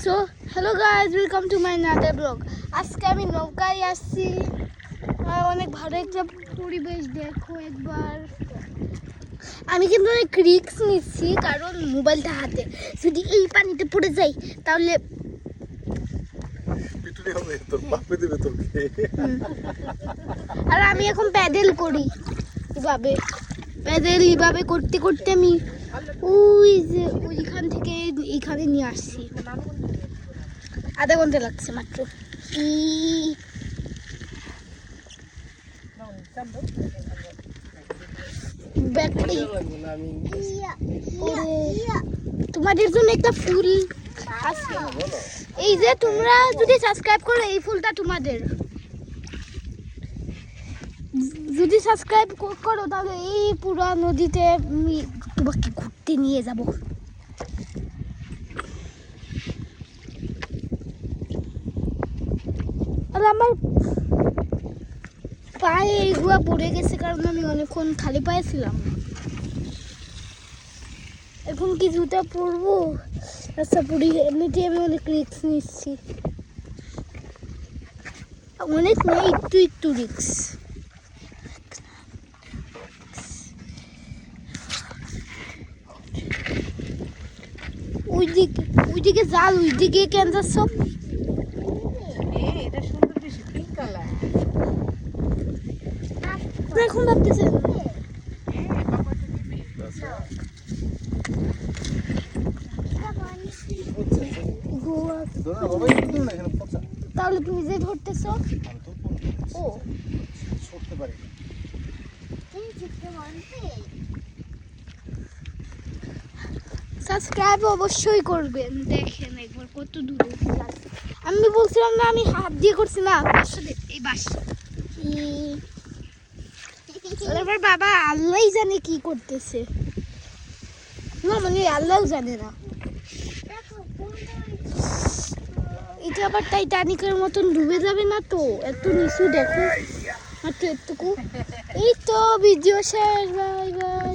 So hello guys, welcome to my another blog. আজকে আমি নৌকায় আসছি। অনেক ভালো একটা পরিবেশ, দেখো একবার। আমি কিন্তু অনেক রিস্ক নিচ্ছি, কারণ মোবাইলটা হাতে, যদি এই পানিতে পড়ে যাই তাহলে আর আমি এখন প্যাডেল করি এইভাবে করতে করতে আমি ওই যে ওইখান থেকে এইখানে নিয়ে আসছি। আধা ঘন্টা লাগছে মাত্র। তোমাদের জন্য একটা ফুল আছে, এই যে তোমরা যদি সাবস্ক্রাইব করো, এই ফুলটা তোমাদের। যদি সাবস্ক্রাইব করো তাহলে এই পুরো নদীতে আমি তোমাকে ঘুরতে নিয়ে যাব। আর আমার পায়ে এইগুলা পড়ে গেছে, কারণ আমি অনেকক্ষণ খালি পায়ে ছিলাম। এখন কি জুতা পরবো? আচ্ছা পরি, এমনিতে আমি অনেক রিস্ক নিচ্ছি। অনেক না, একটু একটু রিস্ক। ওইদিকে জাল, ওইদিকে কেন যাচ্ছ? এখন ভাবতেছেন তাহলে তুমি যে ধরতেছো, ও সাবস্ক্রাইব অবশ্যই করবেন। দেখেন একবার কত দূরে যাচ্ছে। আমি বলছিলাম না আমি হাত দিয়ে করছি না, এই বাস। এবার বাবা আল্লাহই জানে কি করতেছে, না মানে আল্লাহও জানে না। এটা আবার টাইটানিকের মতন ডুবে যাবে না তো? এত নিচু দেখো, মাত্র এতটুকু। এই তো ভিডিও শেষ, বাই বাই।